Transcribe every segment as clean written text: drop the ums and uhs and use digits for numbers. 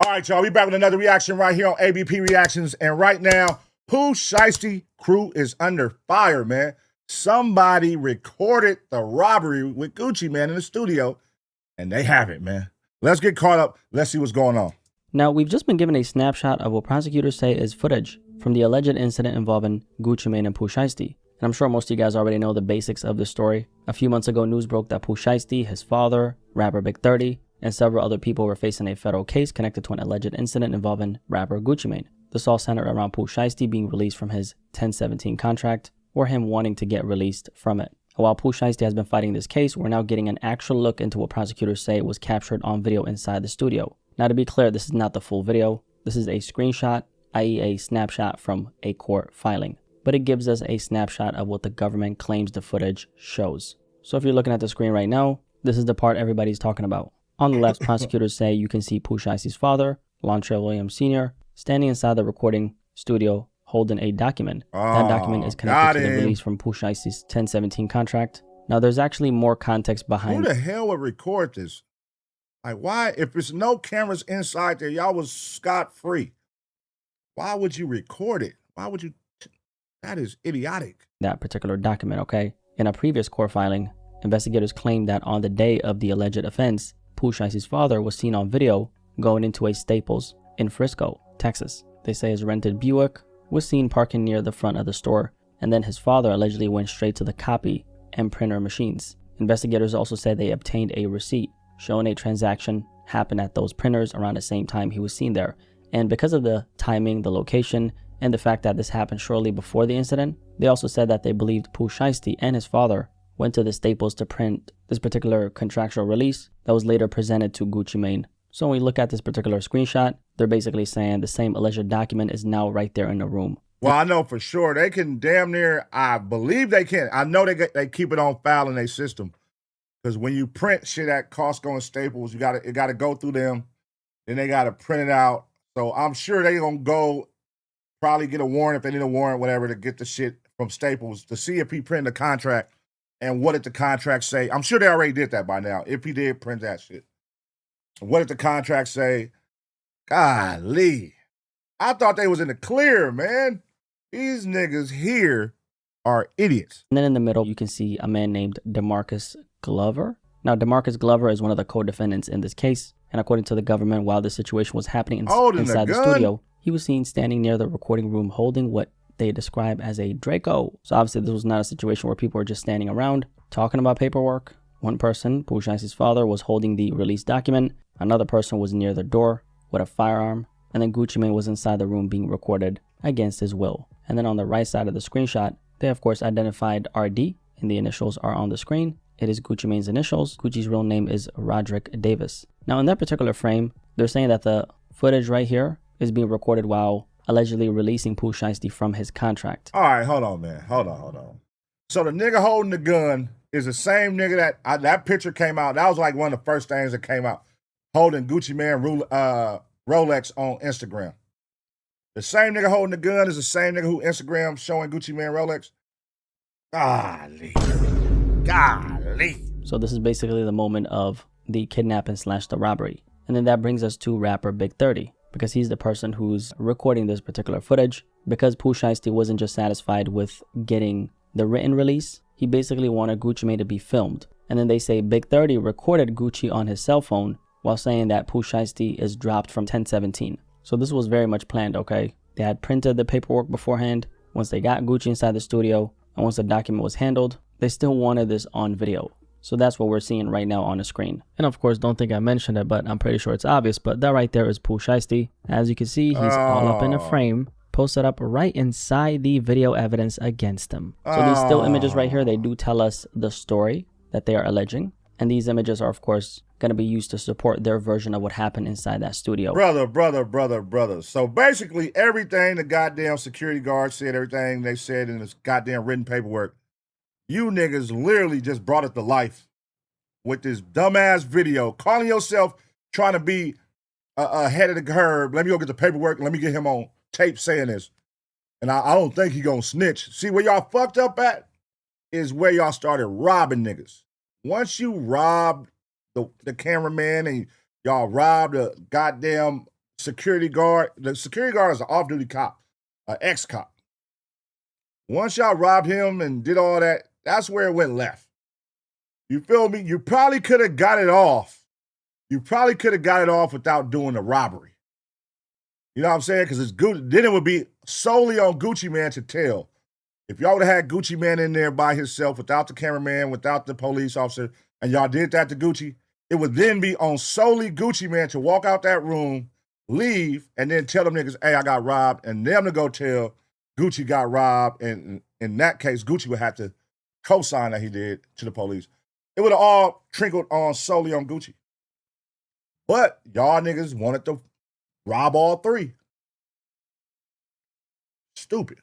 All right, y'all, we back with another reaction right here on ABP Reactions. And right now, Pooh Shiesty crew is under fire, man. Somebody recorded the robbery with Gucci Mane in the studio, and they have it, man. Let's get caught up. Let's see what's going on. Now, we've just been given a snapshot of what prosecutors say is footage from the alleged incident involving Gucci Mane and Pooh Shiesty. And I'm sure most of you guys already know the basics of the story. A few months ago, news broke that Pooh Shiesty, his father, rapper Big 30, and several other people were facing a federal case connected to an alleged incident involving rapper Gucci Mane. This all centered around Pooh Shiesty being released from his 1017 contract, or him wanting to get released from it. While Pooh Shiesty has been fighting this case, we're now getting an actual look into what prosecutors say was captured on video inside the studio. Now, to be clear, this is not the full video. This is a screenshot, i.e. a snapshot from a court filing. But it gives us a snapshot of what the government claims the footage shows. So if you're looking at the screen right now, this is the part everybody's talking about. On the left, prosecutors say you can see Pooh Shiesty's father, Lontrell Williams Sr., standing inside the recording studio holding a document. That document is connected to the release from Pooh Shiesty's 1017 contract. Now, there's actually more context behind. Who the hell would record this? Like, why? If there's no cameras inside there, y'all was scot-free. Why would you record it? Why would you? That is idiotic. That particular document, okay? In a previous court filing, investigators claimed that on the day of the alleged offense, Pooh Shiesty's father was seen on video going into a Staples in Frisco, Texas. They say his rented Buick was seen parking near the front of the store, and then his father allegedly went straight to the copy and printer machines. Investigators also said they obtained a receipt showing a transaction happened at those printers around the same time he was seen there. And because of the timing, the location, and the fact that this happened shortly before the incident, they also said that they believed Pooh Shiesty and his father went to the Staples to print this particular contractual release that was later presented to Gucci Mane. So when we look at this particular screenshot, they're basically saying the same alleged document is now right there in the room. Well, I know for sure they can damn near, I believe they can. I know they keep it on file in their system. Because when you print shit at Costco and Staples, it gotta go through them. Then they gotta print it out. So I'm sure they're gonna go probably get a warrant if they need a warrant, whatever, to get the shit from Staples to see if he printed the contract and what did the contract say. I'm sure they already did that by now, if he did print that shit. What did the contract say? Golly. I thought they was in the clear, man. These niggas here are idiots. And then in the middle, you can see a man named DeMarcus Glover. Now, DeMarcus Glover is one of the co-defendants in this case. And according to the government, while the situation was happening inside the studio, he was seen standing near the recording room holding what they describe as a Draco. So obviously, this was not a situation where people were just standing around talking about paperwork. One person, Pooh Shiesty's father, was holding the release document. Another person was near the door with a firearm. And then Gucci Mane was inside the room being recorded against his will. And then on the right side of the screenshot, they of course identified RD, and the initials are on the screen. It is Gucci Mane's initials. Gucci's real name is Roderick Davis. Now, in that particular frame, they're saying that the footage right here is being recorded while allegedly releasing Pooh Shiesty from his contract. All right, hold on, man. Hold on. So the nigga holding the gun is the same nigga that picture came out. That was like one of the first things that came out, holding Gucci Mane Rolex on Instagram. The same nigga holding the gun is the same nigga who Instagram showing Gucci Mane Rolex. Golly. So this is basically the moment of the kidnapping / the robbery. And then that brings us to rapper Big 30, because he's the person who's recording this particular footage. Because Pooh Shiesty wasn't just satisfied with getting the written release, he basically wanted Gucci Mane to be filmed. And then they say Big 30 recorded Gucci on his cell phone while saying that Pooh Shiesty is dropped from 1017. So this was very much planned, okay? They had printed the paperwork beforehand. Once they got Gucci inside the studio, and once the document was handled, they still wanted this on video. So that's what we're seeing right now on the screen. And of course, don't think I mentioned it, but I'm pretty sure it's obvious. But that right there is Pooh Shiesty. As you can see, he's all up in a frame, posted up right inside the video evidence against him. So these still images right here, they do tell us the story that they are alleging. And these images are, of course, going to be used to support their version of what happened inside that studio. Brother. So basically everything the goddamn security guard said, everything they said in this goddamn written paperwork, you niggas literally just brought it to life with this dumbass video, calling yourself trying to be ahead of the curve. Let me go get the paperwork. Let me get him on tape saying this. And I don't think he gonna snitch. See, where y'all fucked up at is where y'all started robbing niggas. Once you robbed the cameraman and y'all robbed a goddamn security guard. The security guard is an off-duty cop, an ex-cop. Once y'all robbed him and did all that, that's where it went left. You feel me? You probably could have got it off. You probably could have got it off without doing the robbery. You know what I'm saying? Because it's Gucci. Then it would be solely on Gucci Man to tell. If y'all would have had Gucci Man in there by himself, without the cameraman, without the police officer, and y'all did that to Gucci, it would then be on solely Gucci Man to walk out that room, leave, and then tell them niggas, hey, I got robbed, and them to go tell Gucci got robbed, and in that case, Gucci would have to co-sign that he did to the police. It would have all trickled on solely on Gucci. But y'all niggas wanted to rob all three. Stupid.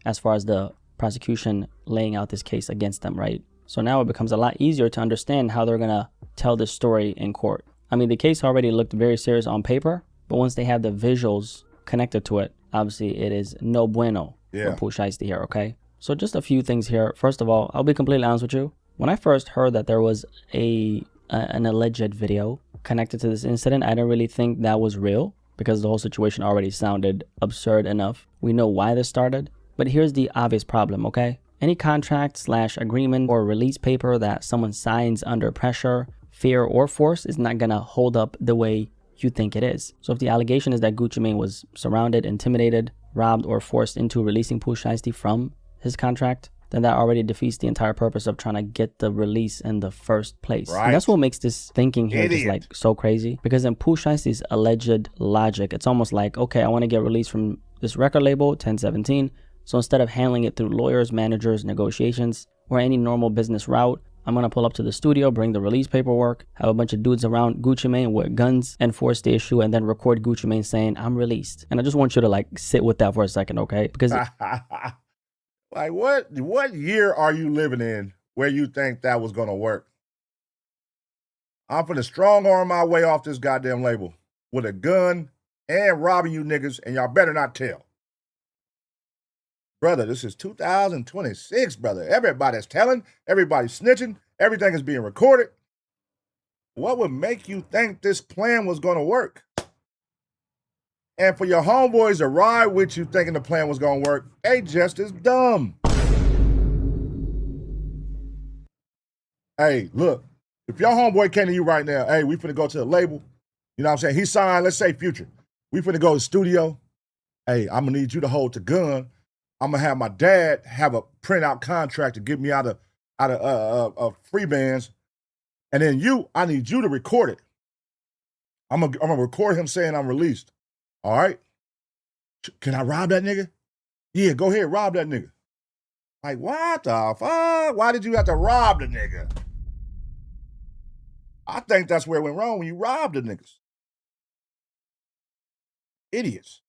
As far as the prosecution laying out this case against them, right? So now it becomes a lot easier to understand how they're going to tell this story in court. I mean, the case already looked very serious on paper, but once they have the visuals connected to it, obviously it is no bueno for Pooh Shiesty here, okay? So just a few things here. First of all, I'll be completely honest with you. When I first heard that there was an alleged video connected to this incident, I didn't really think that was real because the whole situation already sounded absurd enough. We know why this started, but here's the obvious problem, okay? Any contract / agreement or release paper that someone signs under pressure, fear, or force is not gonna hold up the way you think it is. So if the allegation is that Gucci Mane was surrounded, intimidated, robbed, or forced into releasing Pooh Shiesty from his contract, then that already defeats the entire purpose of trying to get the release in the first place. Right. And that's what makes this thinking here just like so crazy. Because in Pooh Shiesty's alleged logic, it's almost like, okay, I want to get released from this record label, 1017. So instead of handling it through lawyers, managers, negotiations, or any normal business route, I'm going to pull up to the studio, bring the release paperwork, have a bunch of dudes around Gucci Mane with guns, enforce the issue, and then record Gucci Mane saying, I'm released. And I just want you to like sit with that for a second, okay? Because like what year are you living in where you think that was going to work? I'm finna strong arm my way off this goddamn label with a gun and robbing you niggas, and y'all better not tell. Brother, this is 2026, brother. Everybody's telling, everybody's snitching, everything is being recorded. What would make you think this plan was going to work? And for your homeboys to ride with you thinking the plan was going to work, they just as dumb. Hey, look, if your homeboy came to you right now, hey, we finna go to the label, you know what I'm saying? He signed, let's say Future. We finna go to the studio. Hey, I'm gonna need you to hold the gun. I'm gonna have my dad have a printout contract to get me out of free bands. And then I need you to record it. I'm gonna record him saying I'm released. All right? Can I rob that nigga? Yeah, go ahead, rob that nigga. Like, what the fuck? Why did you have to rob the nigga? I think that's where it went wrong when you robbed the niggas. Idiots.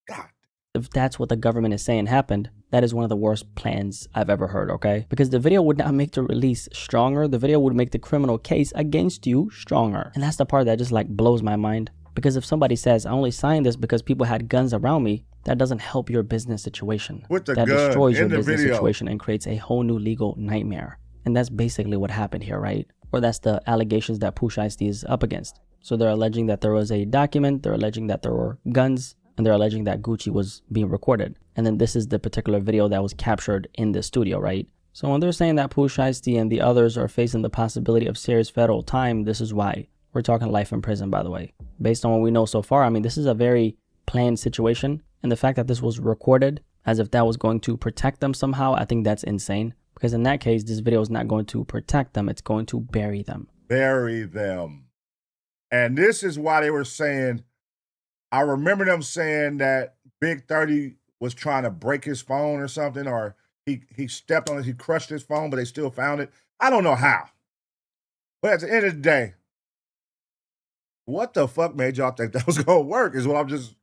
God. If that's what the government is saying happened, that is one of the worst plans I've ever heard, okay? Because the video would not make the release stronger. The video would make the criminal case against you stronger. And that's the part that just like blows my mind. Because if somebody says, I only signed this because people had guns around me, that doesn't help your business situation. With the that gun destroys your in the business video. situation and creates a whole new legal nightmare. And that's basically what happened here, right? Or that's the allegations that Pooh Shiesty is up against. So they're alleging that there was a document, they're alleging that there were guns, and they're alleging that Gucci was being recorded. And then this is the particular video that was captured in the studio, right? So when they're saying that Pooh Shiesty and the others are facing the possibility of serious federal time, this is why. We're talking life in prison, by the way. Based on what we know so far, I mean, this is a very planned situation. And the fact that this was recorded as if that was going to protect them somehow, I think that's insane. Because in that case, this video is not going to protect them. It's going to bury them. Bury them. And this is why they were saying, I remember them saying that Big 30 was trying to break his phone or something, or he stepped on it, he crushed his phone, but they still found it. I don't know how. But at the end of the day, what the fuck made y'all think that was going to work is what I'm just,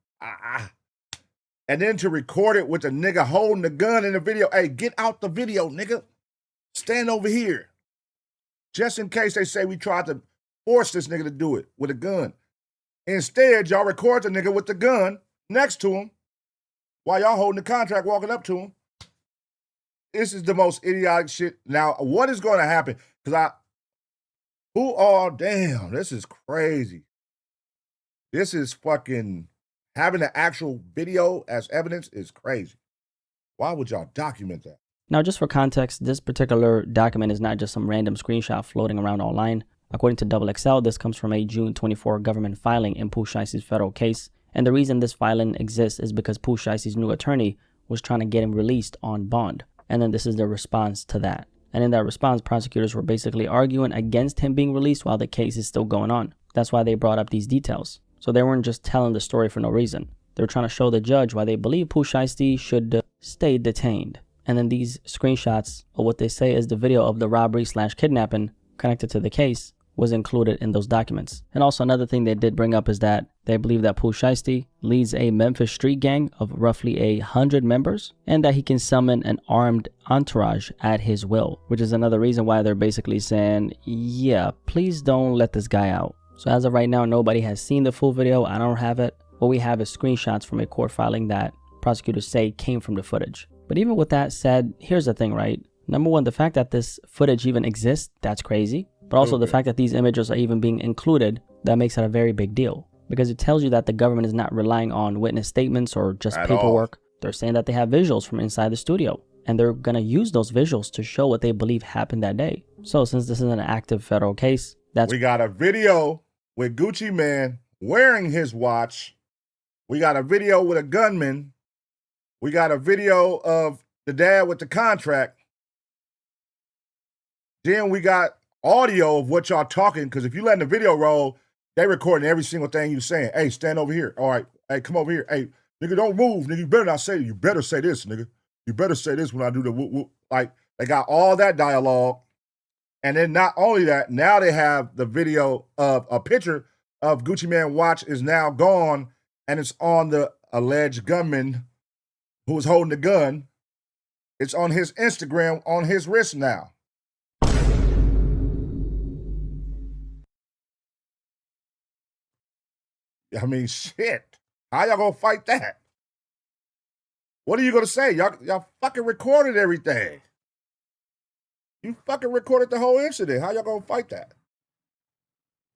And then to record it with the nigga holding the gun in the video. Hey, get out the video, nigga. Stand over here. Just in case they say we tried to force this nigga to do it with a gun. Instead, y'all record the nigga with the gun next to him while y'all holding the contract, walking up to him. This is the most idiotic shit. Now, what is going to happen? Because damn, this is crazy. This is fucking, having the actual video as evidence is crazy. Why would y'all document that? Now, just for context, this particular document is not just some random screenshot floating around online. According to XXL, this comes from a June 24 government filing in Pooh Shiesty's federal case. And the reason this filing exists is because Pooh Shiesty's new attorney was trying to get him released on bond. And then this is the response to that. And in that response, prosecutors were basically arguing against him being released while the case is still going on. That's why they brought up these details. So they weren't just telling the story for no reason. They were trying to show the judge why they believe Pooh Shiesty should stay detained. And then these screenshots of what they say is the video of the robbery/kidnapping connected to the case was included in those documents. And also another thing they did bring up is that they believe that Pooh Shiesty leads a Memphis street gang of roughly 100 members and that he can summon an armed entourage at his will, which is another reason why they're basically saying, yeah, please don't let this guy out. So as of right now, nobody has seen the full video. I don't have it. What we have is screenshots from a court filing that prosecutors say came from the footage. But even with that said, here's the thing, right? Number one, the fact that this footage even exists, that's crazy. But also the fact that these images are even being included, that makes it a very big deal. Because it tells you that the government is not relying on witness statements or just paperwork. They're saying that they have visuals from inside the studio. And they're going to use those visuals to show what they believe happened that day. So since this is an active federal case, we got a video with Gucci Mane wearing his watch. We got a video with a gunman. We got a video of the dad with the contract. Then we got audio of what y'all talking, because if you letting the video roll, they recording every single thing you saying. Hey, stand over here. All right. Hey, come over here. Hey, nigga, don't move. Nigga, you better not say it. You better say this, nigga. You better say this when I do the whoop whoop. Like, they got all that dialogue. And then not only that, now they have the video of a picture of Gucci Mane watch is now gone, and it's on the alleged gunman who was holding the gun. It's on his Instagram, on his wrist now. I mean, shit. How y'all gonna fight that? What are you gonna say? Y'all fucking recorded everything. You fucking recorded the whole incident. How y'all gonna fight that?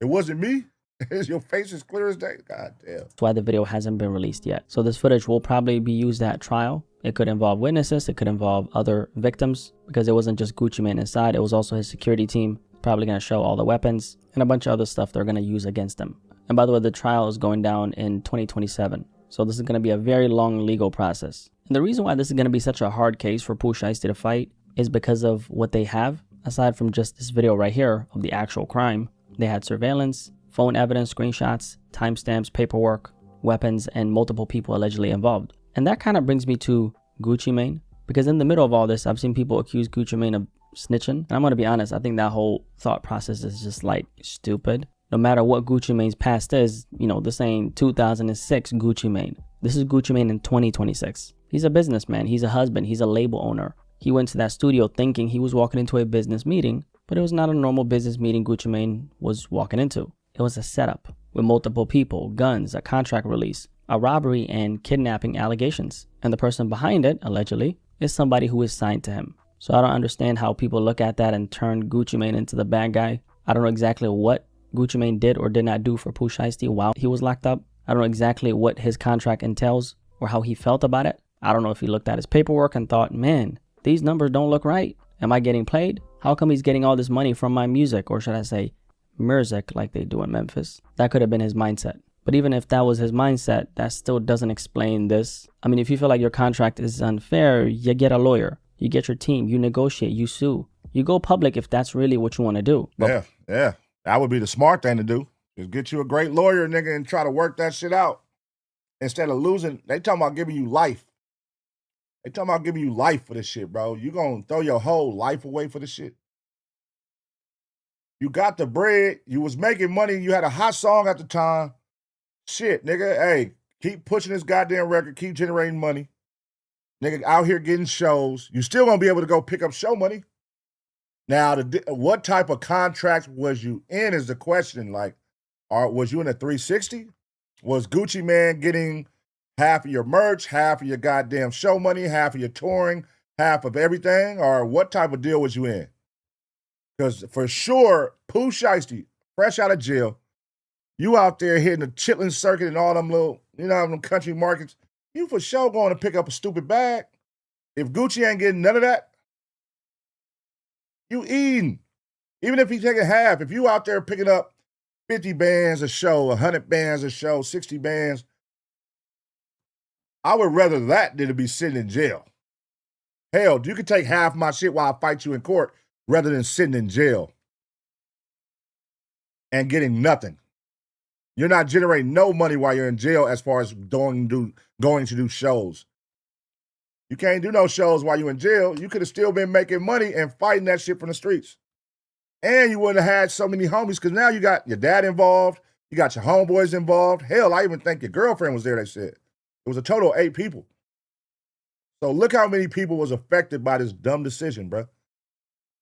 It wasn't me. Your face is clear as day. God damn. That's why the video hasn't been released yet. So this footage will probably be used at trial. It could involve witnesses. It could involve other victims, because it wasn't just Gucci Mane inside. It was also his security team. Probably going to show all the weapons and a bunch of other stuff they're going to use against him. And by the way, the trial is going down in 2027. So this is going to be a very long legal process. And the reason why this is going to be such a hard case for Pooh Shiesty to fight is because of what they have. Aside from just this video right here of the actual crime, they had surveillance, phone evidence, screenshots, timestamps, paperwork, weapons, and multiple people allegedly involved. And that kind of brings me to Gucci Mane, because in the middle of all this, I've seen people accuse Gucci Mane of snitching. And I'm going to be honest, I think that whole thought process is just like stupid. No matter what Gucci Mane's past is, you know, this ain't 2006 Gucci Mane. This is Gucci Mane in 2026. He's a businessman. He's a husband. He's a label owner. He went to that studio thinking he was walking into a business meeting, but it was not a normal business meeting Gucci Mane was walking into. It was a setup with multiple people, guns, a contract release, a robbery, and kidnapping allegations. And the person behind it, allegedly, is somebody who is signed to him. So I don't understand how people look at that and turn Gucci Mane into the bad guy. I don't know exactly what Gucci Mane did or did not do for Pooh Shiesty while he was locked up. I don't know exactly what his contract entails or how he felt about it. I don't know if he looked at his paperwork and thought, man, these numbers don't look right. Am I getting played? How come he's getting all this money from my music? Or should I say music, like they do in Memphis? That could have been his mindset. But even if that was his mindset, that still doesn't explain this. I mean, if you feel like your contract is unfair, you get a lawyer. You get your team. You negotiate. You sue. You go public if that's really what you want to do. But yeah. That would be the smart thing to do. Just get you a great lawyer, nigga, and try to work that shit out. Instead of losing, they talking about giving you life. They talking about giving you life for this shit, bro. You gonna throw your whole life away for this shit? You got the bread. You was making money. You had a hot song at the time. Shit, nigga. Hey, keep pushing this goddamn record. Keep generating money. Nigga, out here getting shows. You still gonna be able to go pick up show money. Now, what type of contract was you in is the question. Like, was you in a 360? Was Gucci Mane getting half of your merch, half of your goddamn show money, half of your touring, half of everything? Or what type of deal was you in? Because for sure, Pooh Shiesty, fresh out of jail, You out there hitting the chitlin circuit and all them little, them country markets. You for sure going to pick up a stupid bag. If Gucci ain't getting none of that, you eating. Even if he taking half, if you out there picking up 50 bands a show, 100 bands a show, 60 bands, I would rather that than to be sitting in jail. Hell, you could take half my shit while I fight you in court rather than sitting in jail and getting nothing. You're not generating no money while you're in jail as far as going to do shows. You can't do no shows while you're in jail. You could have still been making money and fighting that shit from the streets. And you wouldn't have had so many homies because now you got your dad involved. You got your homeboys involved. Hell, I even think your girlfriend was there, they said. It was a total of 8 people. So look how many people was affected by this dumb decision, bro.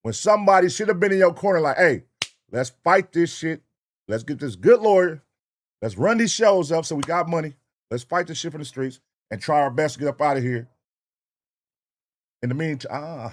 When somebody should have been in your corner like, hey, let's fight this shit. Let's get this good lawyer. Let's run these shows up so we got money. Let's fight this shit from the streets and try our best to get up out of here. In the meantime,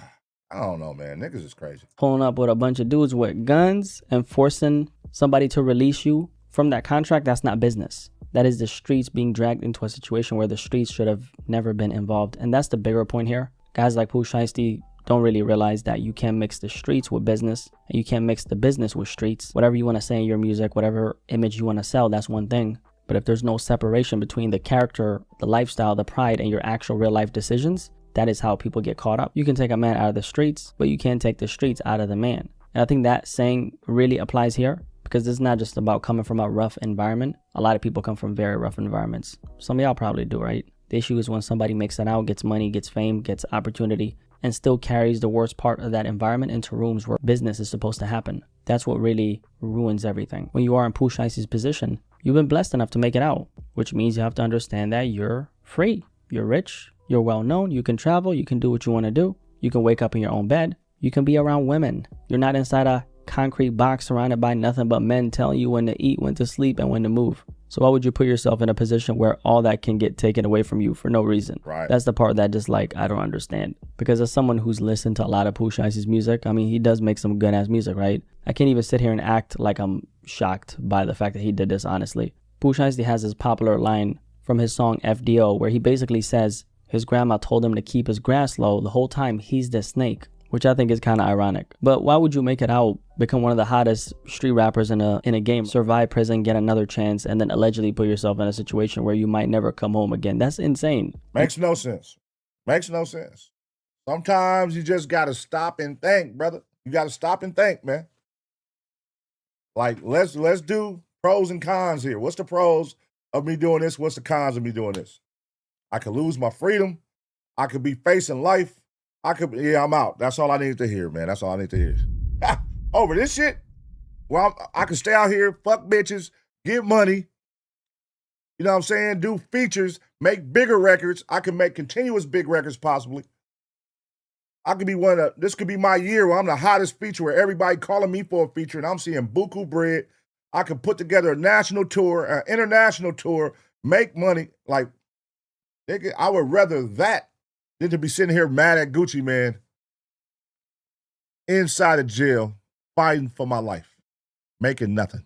I don't know, man. Niggas is crazy. Pulling up with a bunch of dudes with guns and forcing somebody to release you from that contract, that's not business. That is the streets being dragged into a situation where the streets should have never been involved. And that's the bigger point here. Guys like Pooh Shiesty don't really realize that you can't mix the streets with business and you can't mix the business with streets. Whatever you want to say in your music, whatever image you want to sell, that's one thing. But if there's no separation between the character, the lifestyle, the pride, and your actual real life decisions, that is how people get caught up. You can take a man out of the streets, but you can't take the streets out of the man. And I think that saying really applies here because it's not just about coming from a rough environment. A lot of people come from very rough environments. Some of y'all probably do, right? The issue is when somebody makes it out, gets money, gets fame, gets opportunity, and still carries the worst part of that environment into rooms where business is supposed to happen. That's what really ruins everything. When you are in Pooh Shiesty's position, you've been blessed enough to make it out, which means you have to understand that you're free, you're rich, you're well known, you can travel, you can do what you want to do, you can wake up in your own bed, you can be around women. You're not inside a concrete box surrounded by nothing but men telling you when to eat, when to sleep, and when to move. So why would you put yourself in a position where all that can get taken away from you for no reason? Right. That's the part that just like, I don't understand. Because as someone who's listened to a lot of Pooh Shiesty's music, I mean, he does make some good ass music, right? I can't even sit here and act like I'm shocked by the fact that he did this, honestly. Pooh Shiesty has this popular line from his song FDO where he basically says his grandma told him to keep his grass low the whole time he's the snake, which I think is kind of ironic. But why would you make it out, become one of the hottest street rappers in a game, survive prison, get another chance, and then allegedly put yourself in a situation where you might never come home again? That's insane. Makes no sense. Makes no sense. Sometimes you just got to stop and think, brother. You got to stop and think, man. Like, let's do pros and cons here. What's the pros of me doing this? What's the cons of me doing this? I could lose my freedom. I could be facing life. I'm out. That's all I need to hear, man. That's all I need to hear. Over this shit? Well, I can stay out here, fuck bitches, get money. You know what I'm saying? Do features, make bigger records. I can make continuous big records possibly. I could be this could be my year where I'm the hottest feature where everybody calling me for a feature and I'm seeing buku bread. I could put together a national tour, an international tour, make money. Like, I would rather that than to be sitting here mad at Gucci, man, inside of jail, fighting for my life, making nothing.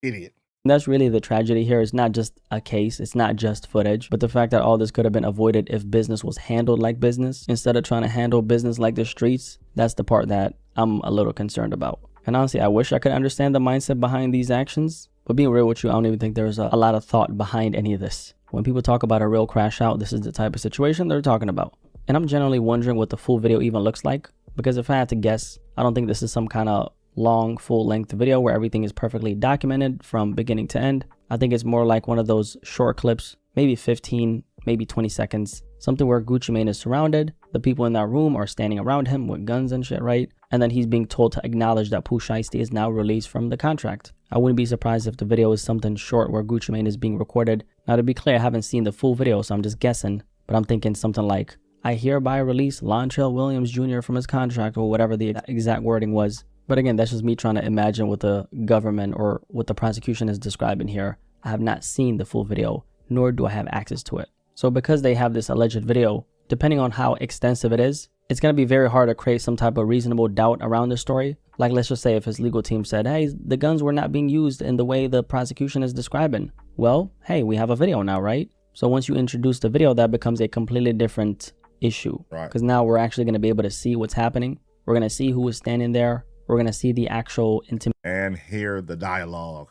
Idiot. That's really the tragedy here. It's not just a case. It's not just footage. But the fact that all this could have been avoided if business was handled like business instead of trying to handle business like the streets, that's the part that I'm a little concerned about. And honestly, I wish I could understand the mindset behind these actions. But being real with you, I don't even think there's a lot of thought behind any of this. When people talk about a real crash out, this is the type of situation they're talking about. And I'm generally wondering what the full video even looks like. Because if I had to guess, I don't think this is some kind of long, full-length video where everything is perfectly documented from beginning to end. I think it's more like one of those short clips, maybe 15, maybe 20 seconds. Something where Gucci Mane is surrounded. The people in that room are standing around him with guns and shit, right? And then he's being told to acknowledge that Pooh Shiesty is now released from the contract. I wouldn't be surprised if the video is something short where Gucci Mane is being recorded. Now, to be clear, I haven't seen the full video, so I'm just guessing. But I'm thinking something like, I hereby release Lontrell Williams Jr. from his contract, or whatever the exact wording was. But again, that's just me trying to imagine what the government or what the prosecution is describing here. I have not seen the full video, nor do I have access to it. So because they have this alleged video, depending on how extensive it is, it's going to be very hard to create some type of reasonable doubt around the story. Like, let's just say if his legal team said, hey, the guns were not being used in the way the prosecution is describing. Well, hey, we have a video now, right? So once you introduce the video, that becomes a completely different issue. Right. Because now we're actually going to be able to see what's happening. We're going to see who is standing there. We're going to see the actual intimate. And hear the dialogue.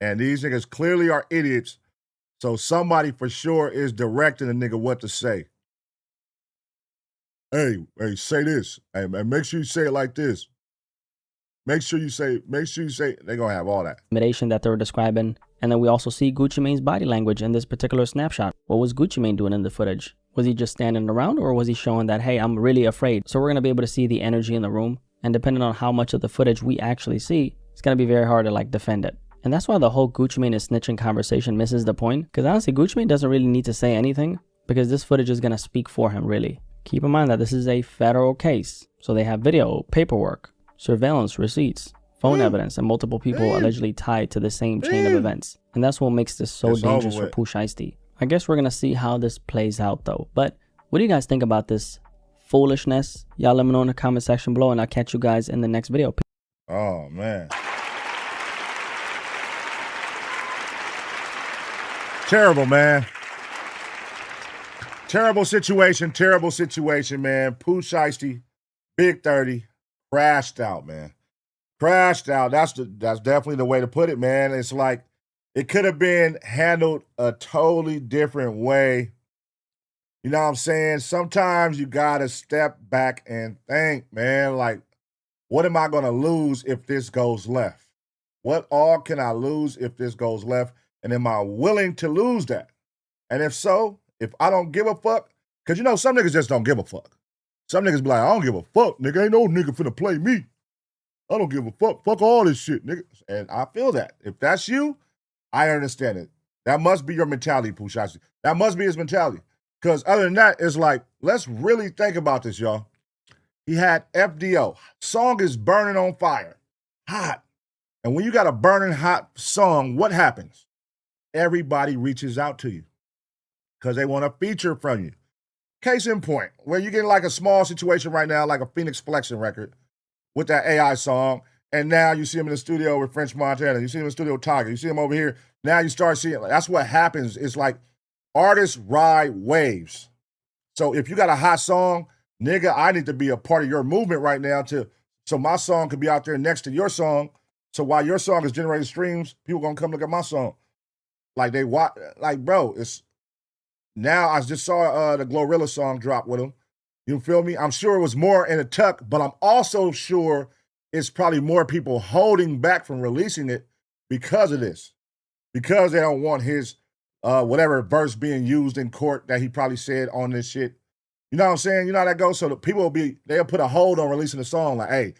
And these niggas clearly are idiots. So somebody for sure is directing a nigga what to say. Hey, say this. Hey, man, make sure you say it like this. Make sure you say, they're going to have all that. Intimidation that they were describing. And then we also see Gucci Mane's body language in this particular snapshot. What was Gucci Mane doing in the footage? Was he just standing around, or was he showing that, hey, I'm really afraid? So we're going to be able to see the energy in the room. And depending on how much of the footage we actually see, it's going to be very hard to like defend it. And that's why the whole Gucci Mane is snitching conversation misses the point. Because honestly, Gucci Mane doesn't really need to say anything, because this footage is going to speak for him, really. Keep in mind that this is a federal case. So they have video, paperwork, surveillance, receipts, phone evidence, and multiple people allegedly tied to the same chain of events. And that's what makes this so dangerous for Pooh Shiesty. I guess we're going to see how this plays out though. But what do you guys think about this foolishness? Y'all let me know in the comment section below, and I'll catch you guys in the next video. Oh, man. Terrible, man. Terrible situation, man. Pooh Shiesty, Big 30, crashed out, man. Crashed out. That's definitely the way to put it, man. It's like it could have been handled a totally different way. You know what I'm saying? Sometimes you gotta step back and think, man, like, what am I gonna lose if this goes left? What all can I lose if this goes left? And am I willing to lose that? And if so, if I don't give a fuck, because you know, some niggas just don't give a fuck. Some niggas be like, I don't give a fuck, nigga. Ain't no nigga finna play me. I don't give a fuck. Fuck all this shit, nigga. And I feel that. If that's you, I understand it. That must be your mentality, Pooh Shiesty. That must be his mentality. Because other than that, it's like, let's really think about this, y'all. He had FDO. Song is burning on fire. Hot. And when you got a burning hot song, what happens? Everybody reaches out to you because they want a feature from you. Case in point, where you get like a small situation right now, like a Phoenix Flexion record with that AI song, and now you see him in the studio with French Montana, you see him in the studio with Tiger, you see him over here, now you start seeing, that's what happens. It's like artists ride waves. So if you got a hot song, nigga, I need to be a part of your movement right now so my song could be out there next to your song. So while your song is generating streams, people gonna come look at my song. Like they watch, like, bro, it's now I just saw the Glorilla song drop with him. You feel me? I'm sure it was more in a tuck, but I'm also sure it's probably more people holding back from releasing it because of this. Because they don't want his whatever verse being used in court that he probably said on this shit. You know what I'm saying? You know how that goes? So the people they'll put a hold on releasing the song like, hey,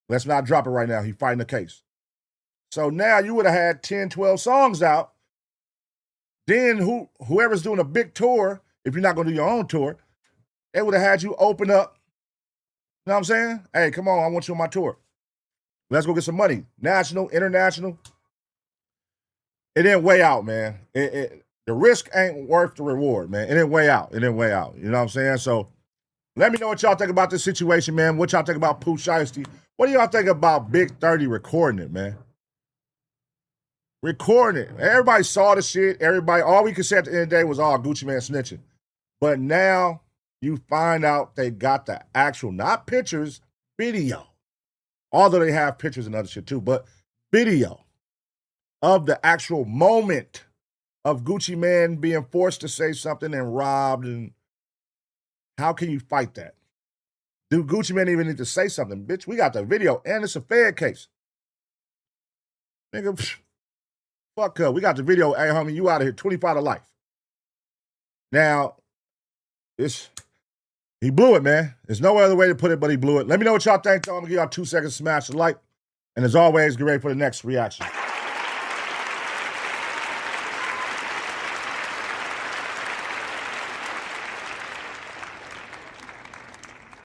let's not drop it right now. He's fighting the case. So now you would have had 10, 12 songs out. Then whoever's doing a big tour, if you're not going to do your own tour, they would have had you open up. You know what I'm saying? Hey, come on, I want you on my tour. Let's go get some money. National, international. It didn't weigh out, man. The risk ain't worth the reward, man. It didn't weigh out. You know what I'm saying? So let me know what y'all think about this situation, man. What y'all think about Pooh Shiesty? What do y'all think about Big 30 recording it, man? Recording it. Everybody saw the shit. All we could say at the end of the day was, oh, Gucci Mane snitching. But now you find out they got the actual, not pictures, video. Although they have pictures and other shit too, but video of the actual moment of Gucci Mane being forced to say something and robbed. And how can you fight that? Do Gucci Mane even need to say something? Bitch, we got the video and it's a Fed case. Nigga, fuck up. We got the video. Hey, homie, you out of here. 25 to life. Now, he blew it, man. There's no other way to put it, but he blew it. Let me know what y'all think, though. I'm going to give y'all 2 seconds to smash the like. And as always, get ready for the next reaction.